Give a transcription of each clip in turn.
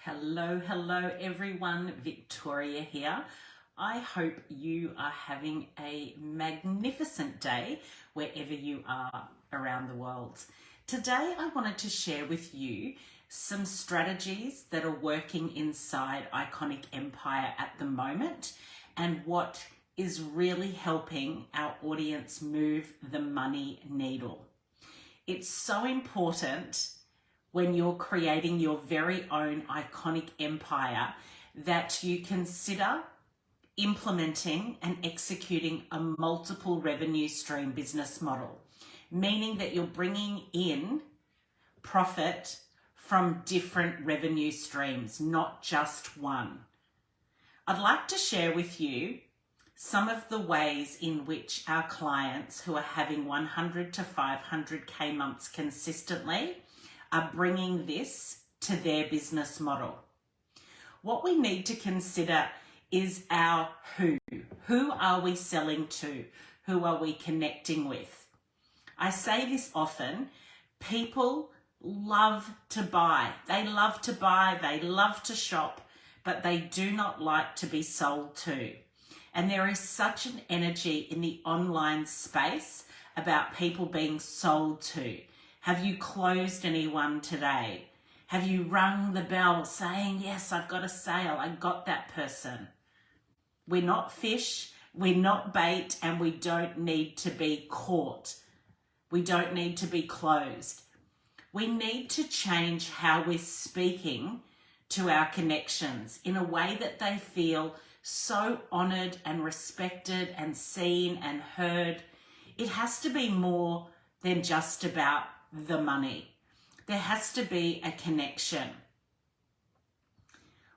Hello everyone, Victoria here. I hope you are having a magnificent day wherever you are around the world. Today I wanted to share with you some strategies that are working inside Iconic Empire at the moment and what is really helping our audience move the money needle. It's so important when you're creating your very own iconic empire that you consider implementing and executing a multiple revenue stream business model, meaning that you're bringing in profit from different revenue streams, not just one. I'd like to share with you some of the ways in which our clients who are having 100 to 500K months consistently are bringing this to their business model. What we need to consider is our who. Who are we selling to? Who are we connecting with? I say this often, people love to buy. They love to buy, they love to shop, but they do not like to be sold to. And there is such an energy in the online space about people being sold to. Have you closed anyone today? Have you rung the bell saying, yes, I've got a sale, I got that person? We're not fish, we're not bait, and we don't need to be caught. We don't need to be closed. We need to change how we're speaking to our connections in a way that they feel so honored and respected and seen and heard. It has to be more than just about the money. There has to be a connection.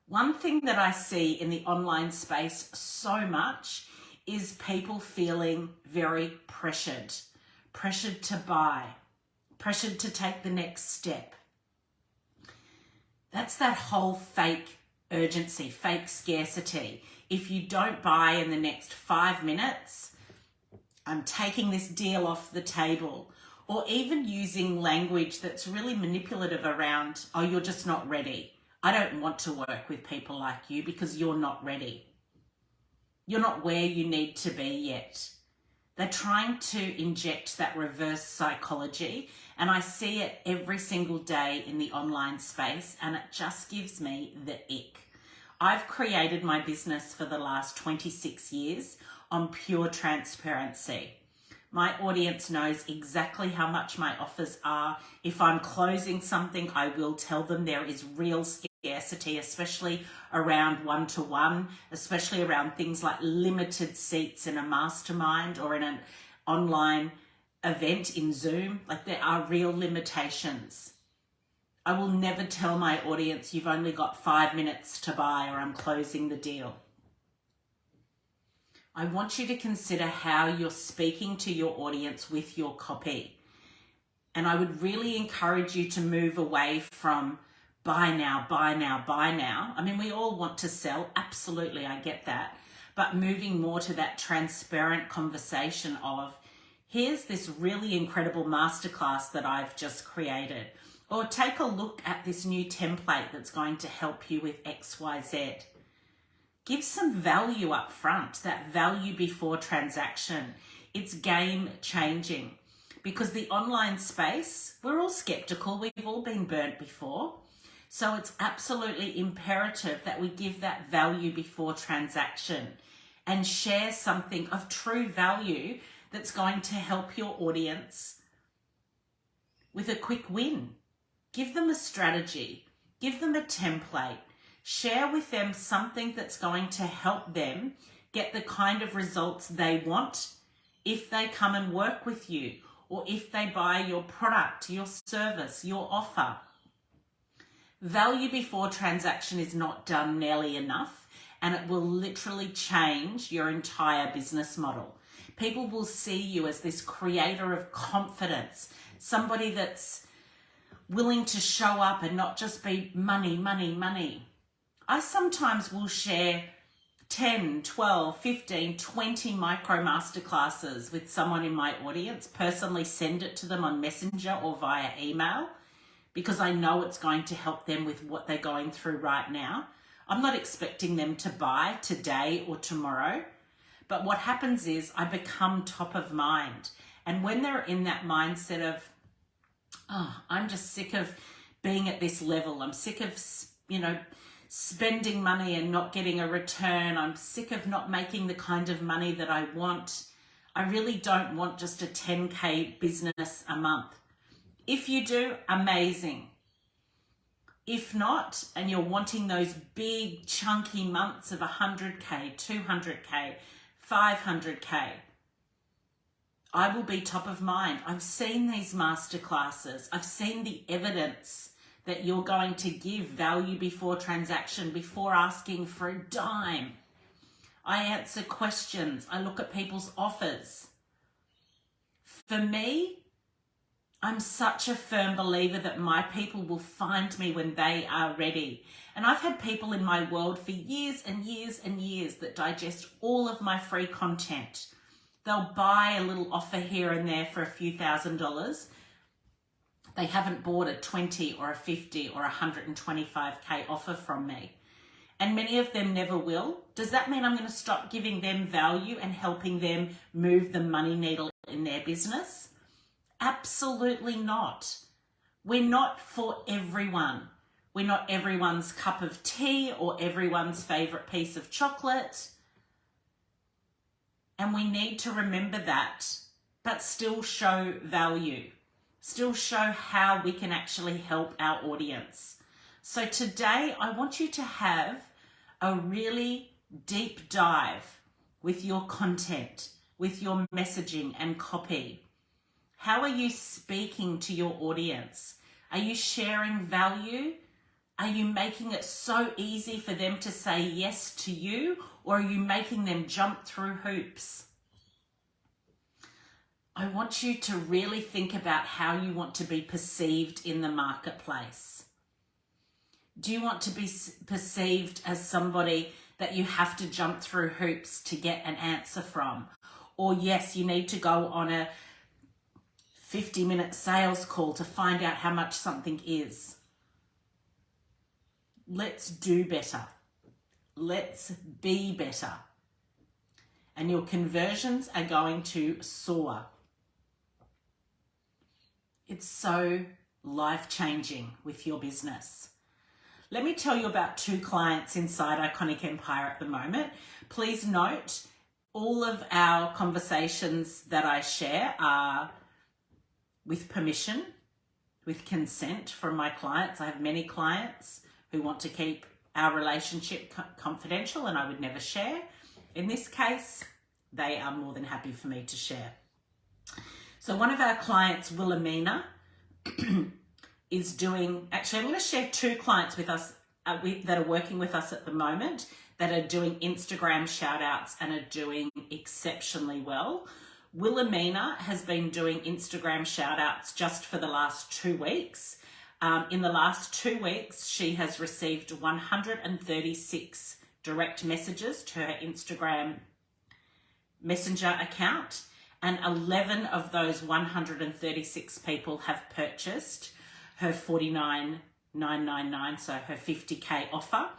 One thing that I see in the online space so much is people feeling very pressured to buy, pressured to take the next step. That's that whole fake urgency, fake scarcity. If you don't buy in the next 5 minutes, I'm taking this deal off the table. Or even using language that's really manipulative around, oh, you're just not ready. I don't want to work with people like you because you're not ready. You're not where you need to be yet. They're trying to inject that reverse psychology, and I see it every single day in the online space, and it just gives me the ick. I've created my business for the last 26 years on pure transparency. My audience knows exactly how much my offers are. If I'm closing something, I will tell them there is real scarcity, especially around one-to-one, especially around things like limited seats in a mastermind or in an online event in Zoom. Like, there are real limitations. I will never tell my audience you've only got 5 minutes to buy or I'm closing the deal. I want you to consider how you're speaking to your audience with your copy. And I would really encourage you to move away from buy now, buy now, buy now. I mean, we all want to sell. Absolutely, I get that. But moving more to that transparent conversation of, here's this really incredible masterclass that I've just created. Or take a look at this new template that's going to help you with X, Y, Z. Give some value up front, that value before transaction. It's game changing because the online space, we're all skeptical. We've all been burnt before. So it's absolutely imperative that we give that value before transaction and share something of true value that's going to help your audience with a quick win. Give them a strategy, give them a template. Share with them something that's going to help them get the kind of results they want if they come and work with you or if they buy your product, your service, your offer. Value before transaction is not done nearly enough, and it will literally change your entire business model. People will see you as this creator of confidence, somebody that's willing to show up and not just be money, money, money. I sometimes will share 10, 12, 15, 20 micro-masterclasses with someone in my audience, personally send it to them on Messenger or via email, because I know it's going to help them with what they're going through right now. I'm not expecting them to buy today or tomorrow, but what happens is I become top of mind. And when they're in that mindset of, oh, I'm just sick of being at this level. I'm sick of, spending money and not getting a return. I'm sick of not making the kind of money that I want. I really don't want just a 10K business a month. If you do, amazing. If not, and you're wanting those big chunky months of 100K, 200K, 500K, I will be top of mind. I've seen these masterclasses. I've seen the evidence that you're going to give value before transaction, before asking for a dime. I answer questions. I look at people's offers. For me, I'm such a firm believer that my people will find me when they are ready. And I've had people in my world for years and years and years that digest all of my free content. They'll buy a little offer here and there for a few $1,000s. They haven't bought a 20 or a 50 or 125K offer from me. And many of them never will. Does that mean I'm going to stop giving them value and helping them move the money needle in their business? Absolutely not. We're not for everyone. We're not everyone's cup of tea or everyone's favorite piece of chocolate. And we need to remember that, but still show value. Still show how we can actually help our audience. So today, I want you to have a really deep dive with your content, with your messaging and copy. How are you speaking to your audience? Are you sharing value? Are you making it so easy for them to say yes to you, or are you making them jump through hoops? I want you to really think about how you want to be perceived in the marketplace. Do you want to be perceived as somebody that you have to jump through hoops to get an answer from? Or yes, you need to go on a 50-minute sales call to find out how much something is. Let's do better. Let's be better. And your conversions are going to soar. It's so life-changing with your business. Let me tell you about 2 clients inside Iconic Empire at the moment. Please note, all of our conversations that I share are with permission, with consent from my clients. I have many clients who want to keep our relationship confidential and I would never share. In this case, they are more than happy for me to share. So one of our clients, Wilhelmina, is doing, actually I'm going to share 2 clients with us that are working with us at the moment that are doing Instagram shout outs and are doing exceptionally well. Wilhelmina has been doing Instagram shout outs just for the last 2 weeks. In the last 2 weeks, she has received 136 direct messages to her Instagram Messenger account, and 11 of those 136 people have purchased her $49,999, so her 50K offer,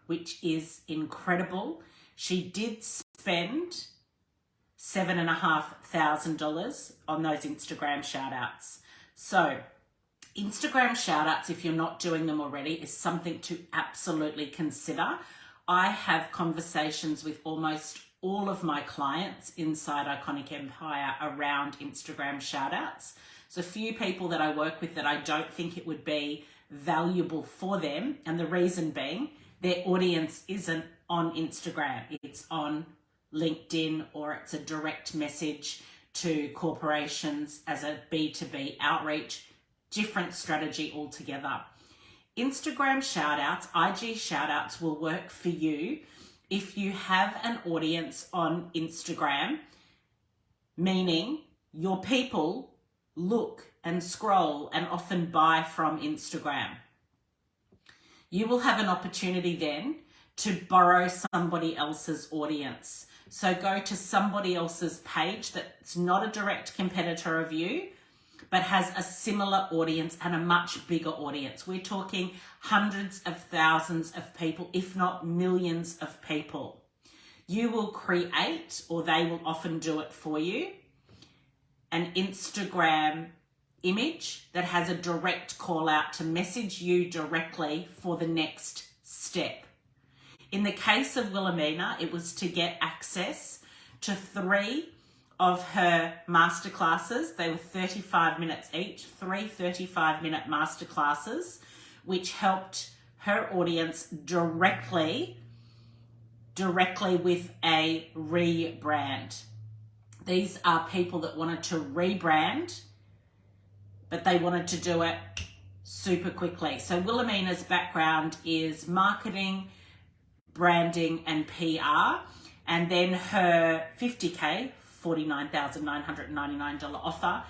which is incredible. She did spend $7,500 on those Instagram shout outs. So Instagram shout outs, if you're not doing them already, is something to absolutely consider. I have conversations with almost all of my clients inside Iconic Empire around Instagram shout outs. So a few people that I work with that I don't think it would be valuable for them. And the reason being, their audience isn't on Instagram. It's on LinkedIn, or it's a direct message to corporations as a B2B outreach, different strategy altogether. Instagram shout outs, IG shout outs will work for you if you have an audience on Instagram, meaning your people look and scroll and often buy from Instagram. You will have an opportunity then to borrow somebody else's audience. So go to somebody else's page that's not a direct competitor of you, but has a similar audience and a much bigger audience. We're talking hundreds of thousands of people, if not millions of people. You will create, or they will often do it for you, an Instagram image that has a direct call out to message you directly for the next step. In the case of Wilhelmina, it was to get access to 3 of her masterclasses. They were 35 minutes each, 3 35-minute masterclasses, which helped her audience directly with a rebrand. These are people that wanted to rebrand, but they wanted to do it super quickly. So Wilhelmina's background is marketing, branding, and PR. And then her 50K, $49,999 offer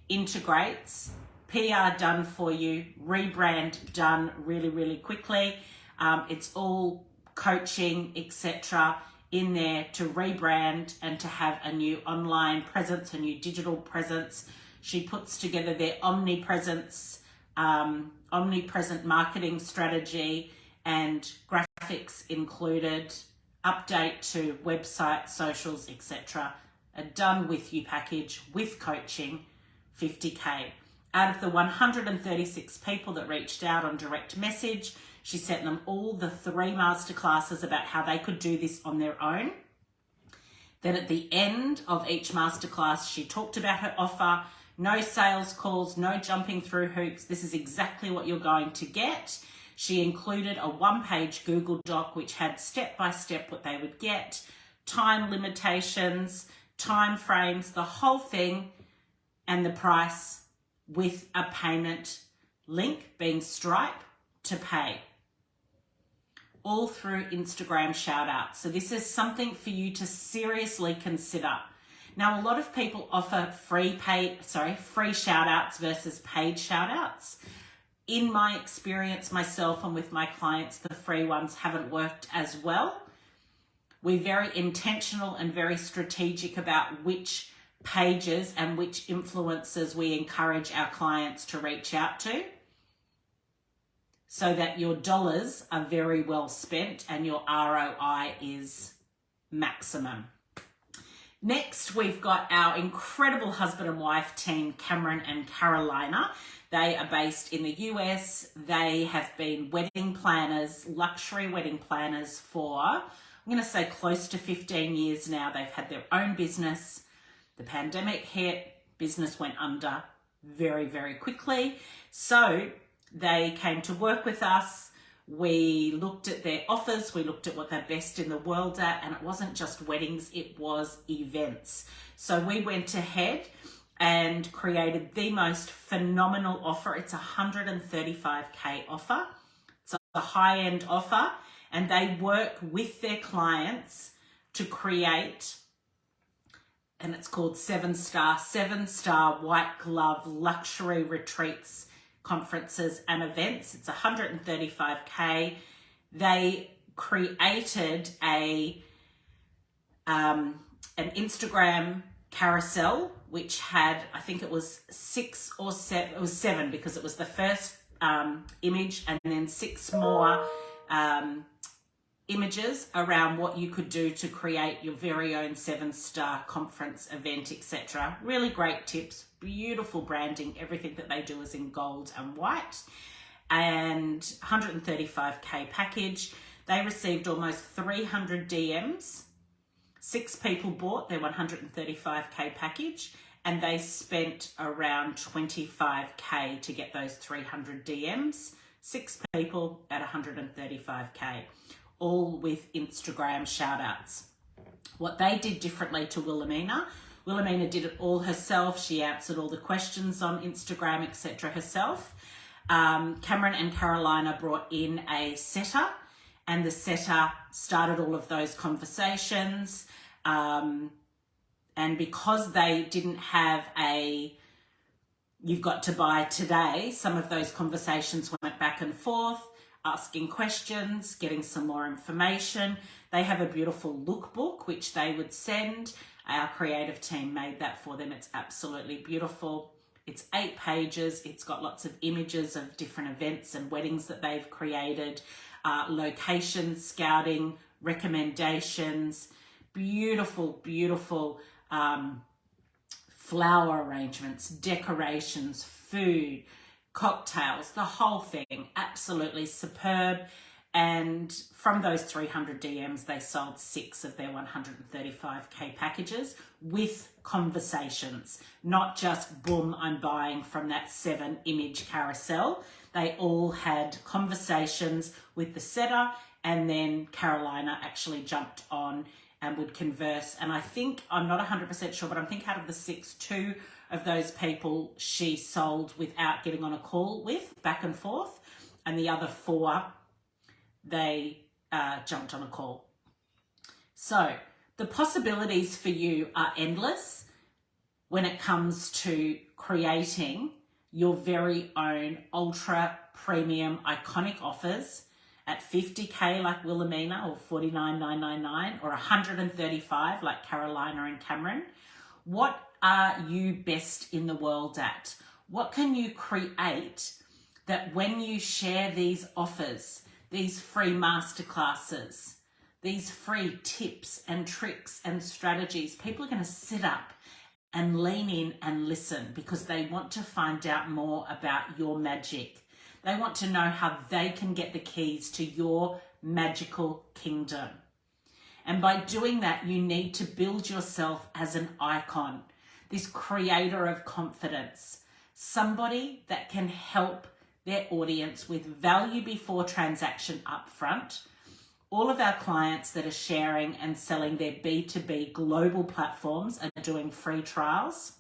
integrates PR done for you, rebrand done really, really quickly. It's all coaching, etc. in there to rebrand and to have a new online presence, a new digital presence. She puts together their omnipresent marketing strategy and graphics included, update to website, socials, etc. A done with you package with coaching, 50K. Out of the 136 people that reached out on direct message, she sent them all the 3 masterclasses about how they could do this on their own. Then at the end of each masterclass, she talked about her offer. No sales calls, no jumping through hoops. This is exactly what you're going to get. She included a 1-page Google Doc which had step-by-step what they would get, time limitations, time frames, the whole thing, and the price with a payment link being Stripe to pay. All through Instagram shoutouts. So this is something for you to seriously consider. Now, a lot of people offer free shoutouts versus paid shoutouts. In my experience myself and with my clients, the free ones haven't worked as well. We're very intentional and very strategic about which pages and which influencers we encourage our clients to reach out to, so that your dollars are very well spent and your ROI is maximum. Next, we've got our incredible husband and wife team, Cameron and Carolina. They are based in the US. They have been wedding planners, luxury wedding planners for, I'm going to say close to 15 years now. They've had their own business. The pandemic hit, business went under very, very quickly. So they came to work with us. We looked at their offers. We looked at what they're best in the world at, and it wasn't just weddings, it was events. So we went ahead and created the most phenomenal offer. It's a $135K offer. It's a high-end offer, and they work with their clients to create, and it's called 7-star white glove luxury retreats, conferences and events. It's 135K. They created an Instagram carousel which had, I think it was 6 or 7, it was 7 because it was the first image, and then 6 more images around what you could do to create your very own 7-star conference event, etc. Really great tips, beautiful branding. Everything that they do is in gold and white. And 135K package. They received almost 300 DMs. 6 people bought their 135K package, and they spent around 25K to get those 300 DMs. 6 people at 135K. All with Instagram shoutouts. What they did differently to Wilhelmina did it all herself. She answered all the questions on Instagram, etc. herself. Cameron and Carolina brought in a setter, and the setter started all of those conversations. And because they didn't have you've got to buy today, some of those conversations went back and forth, asking questions, getting some more information. They have a beautiful lookbook which they would send. Our creative team made that for them. It's absolutely beautiful. It's 8 pages. It's got lots of images of different events and weddings that they've created, locations, scouting, recommendations, beautiful, beautiful flower arrangements, decorations, food, cocktails, the whole thing, absolutely superb. And from those 300 DMs, they sold 6 of their 135K packages with conversations, not just boom, I'm buying from that 7 image carousel. They all had conversations with the setter, and then Carolina actually jumped on and would converse. And I think, I'm not 100% sure, but I think out of the 6, 2 of those people she sold without getting on a call with, back and forth, and the other 4, they jumped on a call. So the possibilities for you are endless when it comes to creating your very own ultra premium iconic offers at 50K like Wilhelmina, or 49,999, or 135 like Carolina and Cameron. What are you best in the world at? What can you create that when you share these offers, these free masterclasses, these free tips and tricks and strategies, people are going to sit up and lean in and listen because they want to find out more about your magic. They want to know how they can get the keys to your magical kingdom. And by doing that, you need to build yourself as an icon, this creator of confidence, somebody that can help their audience with value before transaction upfront. All of our clients that are sharing and selling their B2B global platforms are doing free trials.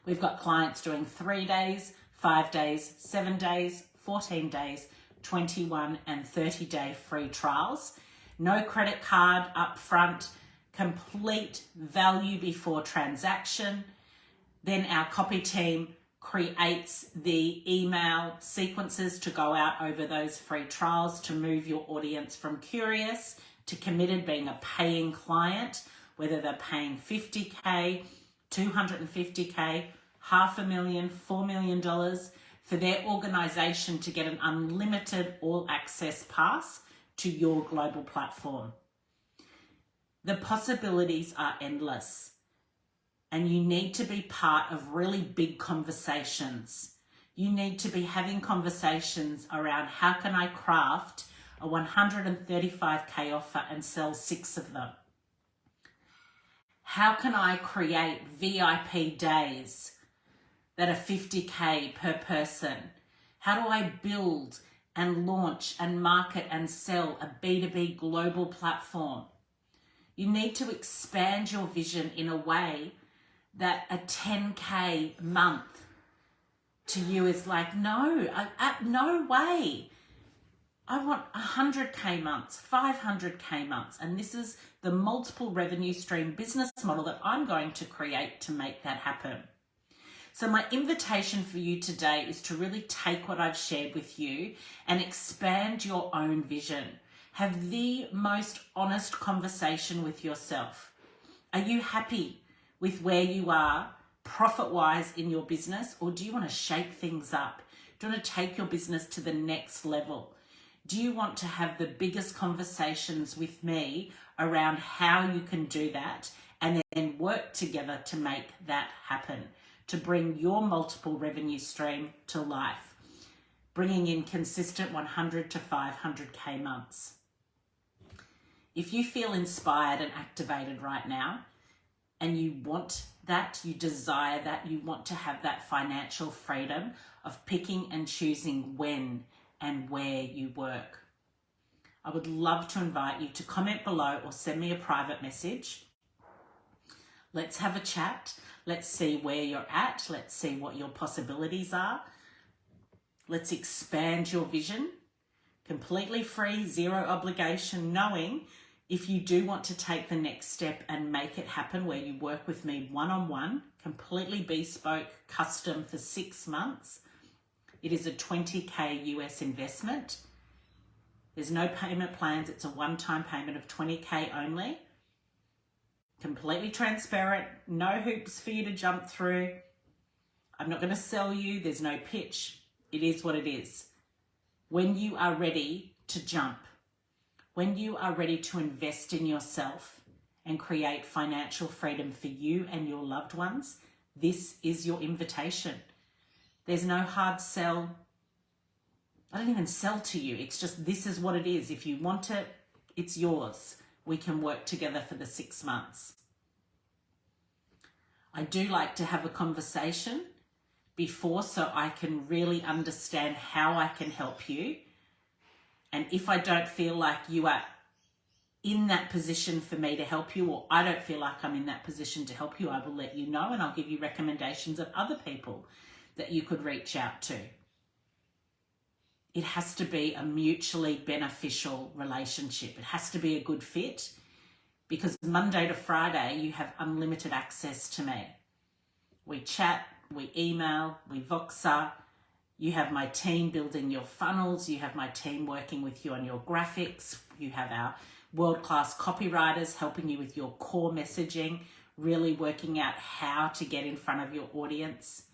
We've got clients doing 3 days, 5 days, 7 days, 14 days, 21 and 30-day free trials. No credit card upfront, complete value before transaction. Then our copy team creates the email sequences to go out over those free trials to move your audience from curious to committed, being a paying client, whether they're paying 50K, 250K, $500,000, $4 million for their organization to get an unlimited all access pass to your global platform. The possibilities are endless. And you need to be part of really big conversations. You need to be having conversations around how can I craft a 135K offer and sell 6 of them? How can I create VIP days that are 50K per person? How do I build and launch and market and sell a B2B global platform? You need to expand your vision in a way that a 10K month to you is like, no, no way. I want 100K months, 500K months. And this is the multiple revenue stream business model that I'm going to create to make that happen. So my invitation for you today is to really take what I've shared with you and expand your own vision. Have the most honest conversation with yourself. Are you happy with where you are profit-wise in your business, or do you want to shake things up? Do you want to take your business to the next level? Do you want to have the biggest conversations with me around how you can do that and then work together to make that happen, to bring your multiple revenue stream to life, bringing in consistent 100 to 500K months? If you feel inspired and activated right now, and you want that, you desire that, you want to have that financial freedom of picking and choosing when and where you work, I would love to invite you to comment below or send me a private message. Let's have a chat. Let's see where you're at. Let's see what your possibilities are. Let's expand your vision. Completely free, zero obligation, knowing if you do want to take the next step and make it happen where you work with me one-on-one, completely bespoke, custom for 6 months, it is a 20K US investment. There's no payment plans. It's a one-time payment of 20K only. Completely transparent, no hoops for you to jump through. I'm not going to sell you. There's no pitch. It is what it is. When you are ready to jump, when you are ready to invest in yourself and create financial freedom for you and your loved ones, this is your invitation. There's no hard sell. I don't even sell to you. It's just, this is what it is. If you want it, it's yours. We can work together for the 6 months. I do like to have a conversation before so I can really understand how I can help you. And if I don't feel like you are in that position for me to help you, or I don't feel like I'm in that position to help you, I will let you know, and I'll give you recommendations of other people that you could reach out to. It has to be a mutually beneficial relationship. It has to be a good fit, because Monday to Friday, you have unlimited access to me. We chat, we email, we Voxer. You have my team building your funnels. You have my team working with you on your graphics. You have our world-class copywriters helping you with your core messaging, really working out how to get in front of your audience.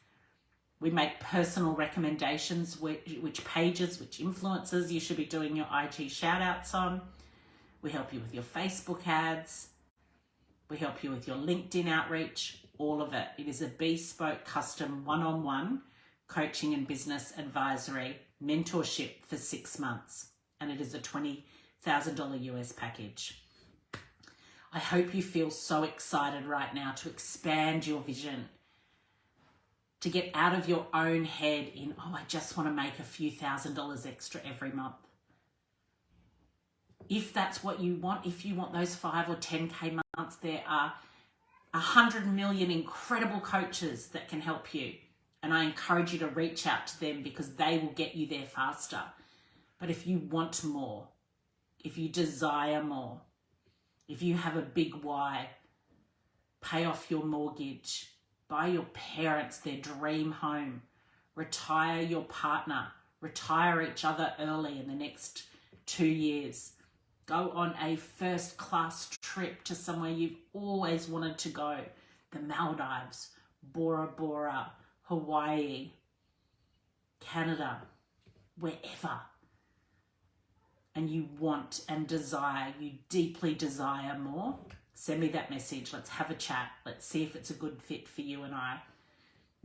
We make personal recommendations, which pages, which influencers you should be doing your IG shoutouts on. We help you with your Facebook ads. We help you with your LinkedIn outreach, all of it. It is a bespoke, custom, one-on-one coaching and business advisory mentorship for 6 months. And it is a $20,000 US package. I hope you feel so excited right now to expand your vision, to get out of your own head in, oh, I just want to make a few $1,000s extra every month. If that's what you want, if you want those 5 or 10K months, there are 100 million incredible coaches that can help you. And I encourage you to reach out to them because they will get you there faster. But if you want more, if you desire more, if you have a big why, pay off your mortgage, buy your parents their dream home, retire your partner, retire each other early in the next 2 years, go on a first-class trip to somewhere you've always wanted to go, the Maldives, Bora Bora, Hawaii, Canada, wherever, and you want and desire, you deeply desire more, send me that message. Let's have a chat. Let's see if it's a good fit for you and I.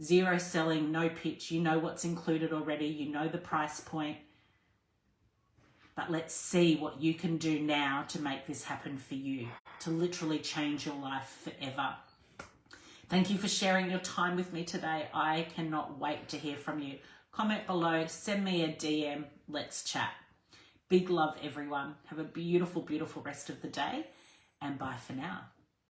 Zero selling, no pitch. You know what's included already. You know the price point. But let's see what you can do now to make this happen for you, to literally change your life forever. Thank you for sharing your time with me today. I cannot wait to hear from you. Comment below, send me a DM, let's chat. Big love, everyone. Have a beautiful, beautiful rest of the day, and bye for now.